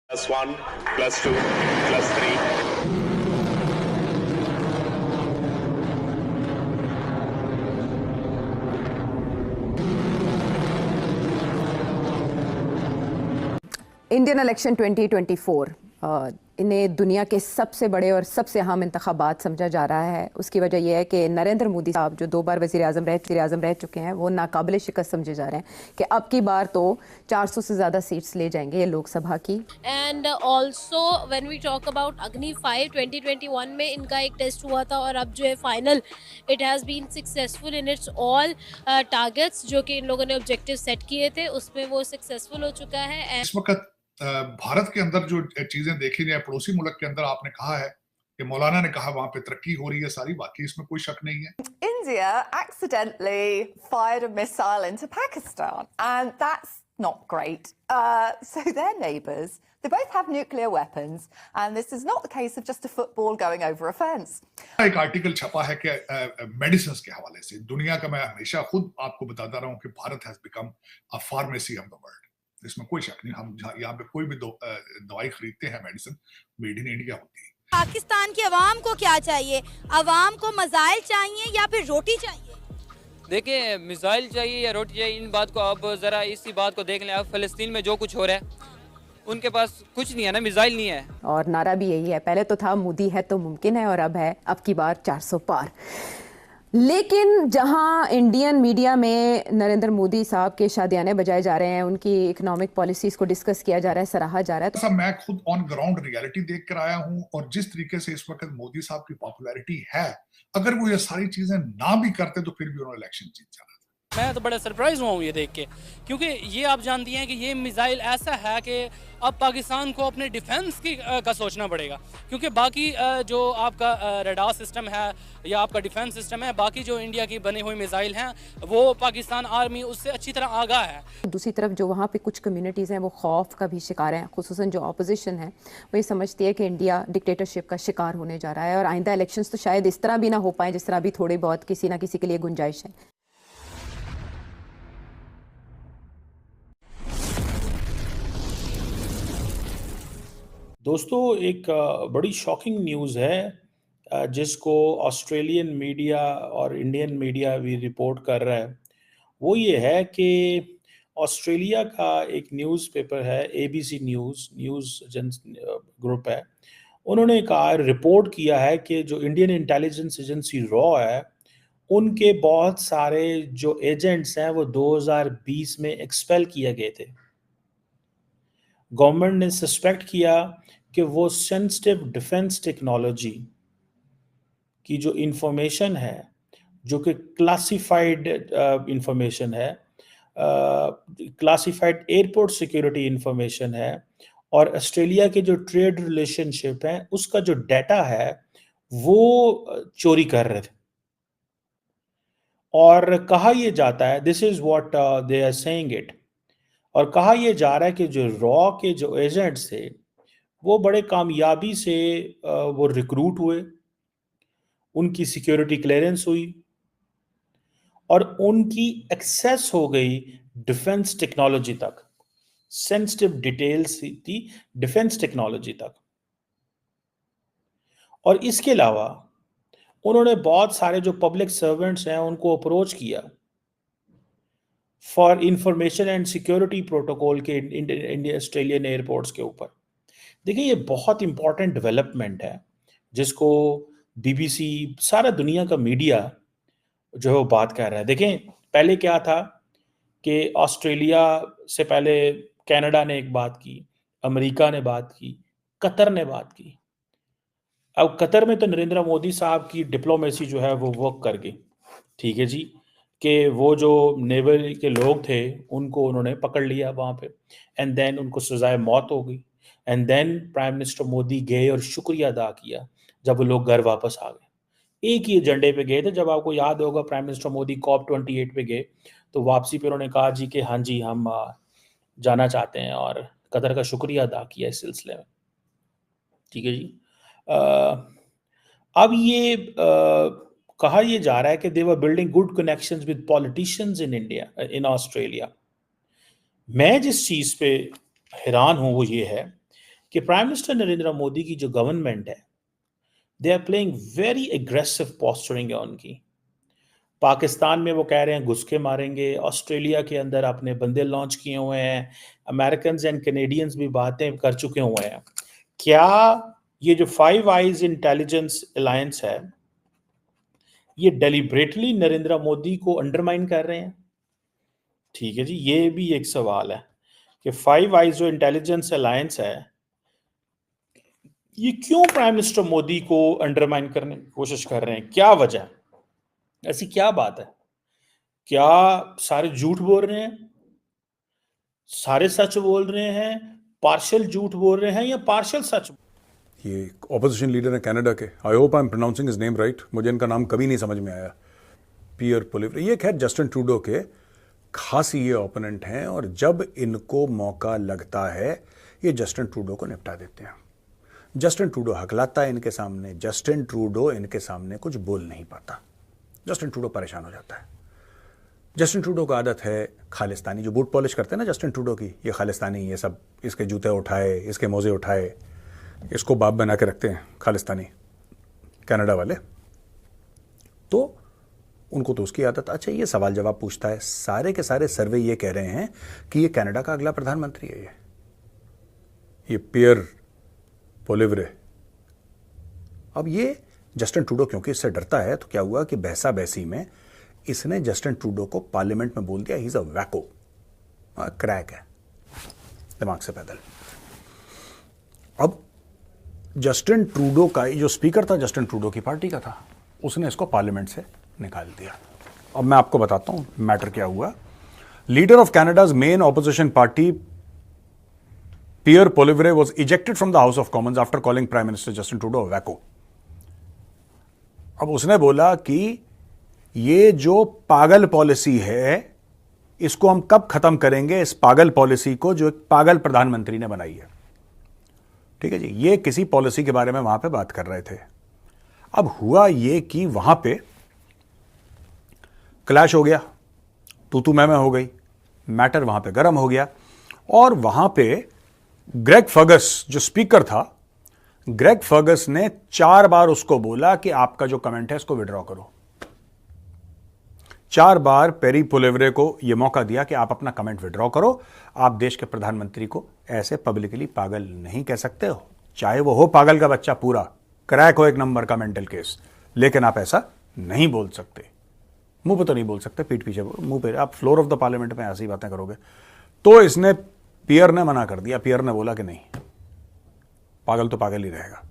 +1, +2, +3. Indian election 2024 इन्हें दुनिया के सबसे बड़े और सबसे अहम इंतखाबात समझा जा रहा है। उसकी वजह यह है कि नरेंद्र मोदी साहब जो 2 बार वज़ीर आज़म रह चुके हैं, वो नाकाबिल शिकस्त समझे जा रहे हैं कि अब की बार तो 400 से ज़्यादा सीट्स ले जाएंगे ये लोकसभा की। And also when we talk about Agni 5 2021 में इनका एक टेस्ट हुआ था और अब जो है final it has been successful in its all targets जो कि इन लोगों ने ऑब्जेक्टिव सेट किए थे उसमें वो सक्सेसफुल हो चुका है। इस वक्त भारत के अंदर जो चीजें देखी जाए, पड़ोसी मुल्क के अंदर आपने कहा है कि मौलाना ने कहा वहां पे तरक्की हो रही है सारी, वाकई इसमें कोई शक नहीं है। India accidentally fired a missile into Pakistan, and that's not great. So they're neighbours. They both have nuclear weapons, and this is not the case of just a football going over a fence. एक article छपा है कि medicine के हवाले से दुनिया का, मैं हमेशा खुद आपको बताता रहा हूँ कि Bharat has become a pharmacy of the world. इसमें कोई शक नहीं। हम यहाँ पे कोई भी दवाई खरीदते हैं, मेडिसिन मेड इन इंडिया होती है। पाकिस्तान की अवाम को क्या चाहिए? अवाम को मजाइल चाहिए या फिर रोटी चाहिए? देखिए, मिसाइल चाहिए या रोटी चाहिए, इन बात को आप ज़रा इसी बात को देख लें। अब फ़लस्तीन में जो कुछ हो रहा है उनके पास कुछ नहीं है ना, मिसाइल नहीं है। और नारा भी यही है, पहले तो था मोदी है तो मुमकिन है, और अब है अब की बार 400 पार। लेकिन जहां इंडियन मीडिया में नरेंद्र मोदी साहब के शादियाने बजाए जा रहे हैं, उनकी इकोनॉमिक पॉलिसीज को डिस्कस किया जा रहा है, सराहा जा रहा है, तो मैं खुद ऑन ग्राउंड रियलिटी देख कर आया हूं, और जिस तरीके से इस वक्त मोदी साहब की पॉपुलैरिटी है, अगर वो ये सारी चीजें ना भी करते तो फिर भी उन्होंने इलेक्शन जीत जाना। मैं तो बड़ा सरप्राइज हुआ हूँ ये देख के, क्योंकि ये आप जानती हैं कि ये मिसाइल ऐसा है कि अब पाकिस्तान को अपने डिफेंस का सोचना पड़ेगा, क्योंकि बाकी जो आपका रडार सिस्टम है या आपका डिफेंस सिस्टम है, बाकी जो इंडिया की बनी हुई मिसाइल हैं वो पाकिस्तान आर्मी उससे अच्छी तरह आगाह है। दूसरी तरफ जो वहाँ पे कुछ कम्युनिटीज़ हैं वो खौफ का भी शिकार हैं, खुसूसन जो अपोजिशन है वो ये समझती है कि इंडिया डिक्टेटरशिप का शिकार होने जा रहा है, और आइंदा इलेक्शंस तो शायद इस तरह भी ना हो पाए जिस तरह भी थोड़ी बहुत किसी ना किसी के लिए गुंजाइश है। दोस्तों, एक बड़ी शॉकिंग न्यूज़ है जिसको ऑस्ट्रेलियन मीडिया और इंडियन मीडिया भी रिपोर्ट कर रहा है। वो ये है कि ऑस्ट्रेलिया का एक न्यूज़पेपर है, ABC न्यूज़ ग्रुप है। उन्होंने कहा, रिपोर्ट किया है कि जो इंडियन इंटेलिजेंस एजेंसी रॉ है, उनके बहुत सारे जो एजेंट्स हैं वो 2020 में एक्सपेल किए गए थे। गवर्नमेंट ने सस्पेक्ट किया कि वो सेंसिटिव डिफेंस टेक्नोलॉजी की जो इंफॉर्मेशन है, जो कि क्लासिफाइड इंफॉर्मेशन है, क्लासिफाइड एयरपोर्ट सिक्योरिटी इंफॉर्मेशन है, और ऑस्ट्रेलिया के जो ट्रेड रिलेशनशिप है उसका जो डाटा है वो चोरी कर रहे थे। और कहा यह जाता है, this is what they are saying it, और कहा यह जा रहा है कि जो रॉ के जो एजेंट्स थे वो बड़े कामयाबी से वो रिक्रूट हुए, उनकी सिक्योरिटी क्लियरेंस हुई और उनकी एक्सेस हो गई डिफेंस टेक्नोलॉजी तक, सेंसिटिव डिटेल्स थी डिफेंस टेक्नोलॉजी तक। और इसके अलावा उन्होंने बहुत सारे जो पब्लिक सर्वेंट्स हैं उनको अप्रोच किया for information and security protocol के इंडियन ऑस्ट्रेलियन एयरपोर्ट्स के ऊपर। देखिए, ये बहुत इंपॉर्टेंट डेवलपमेंट है जिसको BBC, सारा दुनिया का मीडिया जो है वो बात कर रहा है। देखें, पहले क्या था कि ऑस्ट्रेलिया से पहले कनाडा ने एक बात की, अमेरिका ने बात की, कतर ने बात की। अब कतर में तो नरेंद्र मोदी साहब की डिप्लोमेसी जो है वो वर्क कर गई, ठीक है जी, कि वो जो नेवल के लोग थे उनको उन्होंने पकड़ लिया वहाँ पे, एंड देन उनको सजाए मौत हो गई, and then prime minister Modi गए और शुक्रिया अदा किया जब वो लोग घर वापस आ गए। एक ही एजेंडे पे गए थे। जब आपको याद होगा, प्राइम मिनिस्टर मोदी COP28 पे गए तो वापसी पे उन्होंने कहा जी कि हाँ जी, हम जाना चाहते हैं, और कतर का शुक्रिया अदा किया इस सिलसिले में, ठीक है जी। अब ये कहा यह जा रहा है कि they were building good connections with politicians in India, in Australia. मैं जिस चीज़ पे हैरान हूँ वो ये है कि प्राइम मिनिस्टर नरेंद्र मोदी की जो गवर्नमेंट है, they are playing very aggressive posturing है उनकी। पाकिस्तान में वो कह रहे हैं घुस के मारेंगे, ऑस्ट्रेलिया के अंदर अपने बंदे लॉन्च किए हुए हैं, अमेरिकन एंड कैनेडियंस भी बातें कर चुके हुए हैं। क्या ये जो फाइव आइज इंटेलिजेंस अलायंस है, ये डेलिब्रेटली नरेंद्र मोदी को अंडरमाइन कर रहे हैं? ठीक है जी, ये भी एक सवाल है कि फाइव आइज जो इंटेलिजेंस अलायंस है, ये क्यों प्राइम मिनिस्टर मोदी को अंडरमाइन करने की कोशिश कर रहे हैं? क्या वजह है? ऐसी क्या बात है? क्या सारे झूठ बोल रहे हैं, सारे सच बोल रहे हैं, पार्शियल झूठ बोल रहे हैं, या पार्शियल सच? ये ऑपोजिशन लीडर है कनाडा के, I hope I am pronouncing his name right, मुझे इनका नाम कभी नहीं समझ में आया, पियर पोलिवरे। ये खैर जस्टिन ट्रूडो के खास ये ओपोनेंट हैं, और जब इनको मौका लगता है ये जस्टिन ट्रूडो को निपटा देते हैं। जस्टिन ट्रूडो हकलाता है इनके सामने, जस्टिन ट्रूडो इनके सामने कुछ बोल नहीं पाता, जस्टिन ट्रूडो परेशान हो जाता है। जस्टिन ट्रूडो को आदत है खालिस्तानी, जो बूट पॉलिश करते हैं ना जस्टिन ट्रूडो की, ये खालिस्तानी, ये सब इसके जूते उठाए, इसके मोजे उठाए, इसको बाप बना के रखते हैं खालिस्तानी कनाडा वाले। तो उनको तो उसकी आदत। अच्छा, ये सवाल जवाब पूछता है, सारे के सारे सर्वे ये कह रहे हैं कि ये कनाडा का अगला प्रधानमंत्री है, ये पियर पोलिवरे। अब ये जस्टिन ट्रूडो क्योंकि इससे डरता है, तो क्या हुआ कि बहसा बहसी में इसने जस्टिन ट्रूडो को पार्लियामेंट में बोल दिया ही इज अ वैको, क्रैक है, दिमाग से पैदल। अब जस्टिन ट्रूडो का जो स्पीकर था, जस्टिन ट्रूडो की पार्टी का था, उसने इसको पार्लियामेंट से निकाल दिया। अब मैं आपको बताता हूं मैटर क्या हुआ। Leader of Canada's main opposition party Pierre Poilievre was ejected from the House of Commons after calling prime minister Justin Trudeau wacko. अब उसने बोला कि ये जो पागल पॉलिसी है, इसको हम कब खत्म करेंगे, इस पागल पॉलिसी को जो एक पागल प्रधानमंत्री ने बनाई है। ठीक है जी, ये किसी पॉलिसी के बारे में वहां पे बात कर रहे थे। अब हुआ ये कि वहां पे क्लैश हो गया, तू मैं हो गई, मैटर वहां पे गर्म हो गया, और वहां पे ग्रेग फर्गस जो स्पीकर था, ग्रेग फर्गस ने 4 बार उसको बोला कि आपका जो कमेंट है इसको विड्रॉ करो। 4 बार पेरी पोलिवरे को यह मौका दिया कि आप अपना कमेंट विड्रॉ करो, आप देश के प्रधानमंत्री को ऐसे पब्लिकली पागल नहीं कह सकते हो, चाहे वो हो पागल का बच्चा पूरा, क्रैक हो एक नंबर का मेंटल केस, लेकिन आप ऐसा नहीं बोल सकते। मुंह पे तो नहीं बोल सकते, पीठ पीछे मुंह पे आप फ्लोर ऑफ द पार्लियामेंट में ऐसी बातें करोगे। तो इसने पियर ने मना कर दिया, पियर ने बोला कि नहीं, पागल तो पागल ही रहेगा।